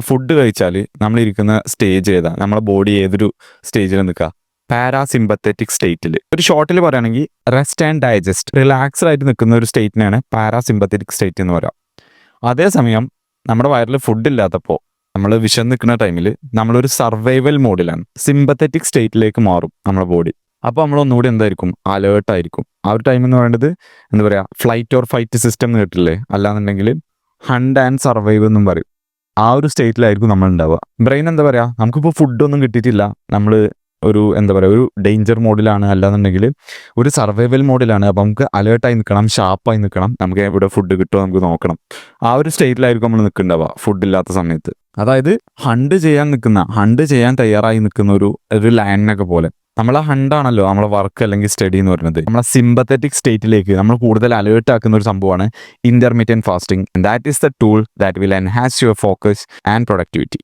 Food കഴിച്ചാൽ നമ്മളിരിക്കുന്ന stage ഏതാ, നമ്മളെ ബോഡി ഏതൊരു സ്റ്റേജിൽ നിൽക്കുക? പാരാസിമ്പത്തറ്റിക് സ്റ്റേറ്റിൽ. ഒരു ഷോർട്ടിൽ പറയുകയാണെങ്കിൽ റെസ്റ്റ് ആൻഡ് ഡൈജസ്റ്റ്, റിലാക്സ്ഡ് ആയിട്ട് നിൽക്കുന്ന ഒരു സ്റ്റേറ്റിനാണ് പാരാസിമ്പത്തറ്റിക് സ്റ്റേറ്റ് എന്ന് പറയാം. അതേസമയം നമ്മുടെ വയറിൽ ഫുഡ് ഇല്ലാത്തപ്പോൾ, നമ്മൾ വിശന്ന് നിൽക്കുന്ന ടൈമിൽ നമ്മളൊരു സർവൈവൽ മോഡിലാണ്, സിമ്പത്തറ്റിക് സ്റ്റേറ്റിലേക്ക് മാറും നമ്മുടെ ബോഡി. അപ്പോൾ നമ്മൾ ഒന്നുകൂടി എന്തായിരിക്കും, അലേർട്ടായിരിക്കും. ആ ഒരു ടൈം എന്ന് പറയുന്നത് എന്താ പറയുക, ഫ്ലൈറ്റ് ഓർ ഫൈറ്റ് സിസ്റ്റം എന്ന് കേട്ടില്ലേ, അല്ലാന്നുണ്ടെങ്കിൽ ഹണ്ട് ആൻഡ് സർവൈവ് എന്നും പറയും. ആ ഒരു സ്റ്റേറ്റിലായിരിക്കും നമ്മൾ ഉണ്ടാവുക. ബ്രെയിൻ എന്താ പറയുക, നമുക്കിപ്പോൾ ഫുഡൊന്നും കിട്ടിയിട്ടില്ല, നമ്മൾ ഒരു എന്താ പറയുക ഒരു ഡേഞ്ചർ മോഡിലാണ്, അല്ലാന്നുണ്ടെങ്കിൽ ഒരു സർവൈവൽ മോഡിലാണ്. അപ്പോൾ നമുക്ക് അലേർട്ടായി നിൽക്കണം, ഷാർപ്പായി നിൽക്കണം, നമുക്ക് എവിടെ ഫുഡ് കിട്ടുമോ നമുക്ക് നോക്കണം. ആ ഒരു സ്റ്റേറ്റിലായിരിക്കും നമ്മൾ നിൽക്കുന്നുണ്ടാവുക ഫുഡില്ലാത്ത സമയത്ത്. അതായത് ഹണ്ട് ചെയ്യാൻ തയ്യാറായി നിൽക്കുന്ന ഒരു ലയണിനൊക്കെ പോലെ. നമ്മളെ ഹണ്ടാണല്ലോ നമ്മളെ വർക്ക് അല്ലെങ്കിൽ സ്റ്റഡി എന്ന് പറയുന്നത്. നമ്മളെ സിമ്പത്തറ്റിക് സ്റ്റേറ്റിലേക്ക് നമ്മൾ കൂടുതൽ അലേർട്ട് ആക്കുന്ന ഒരു സംഭവമാണ് intermediate fasting. That is the tool that will enhance your focus and productivity.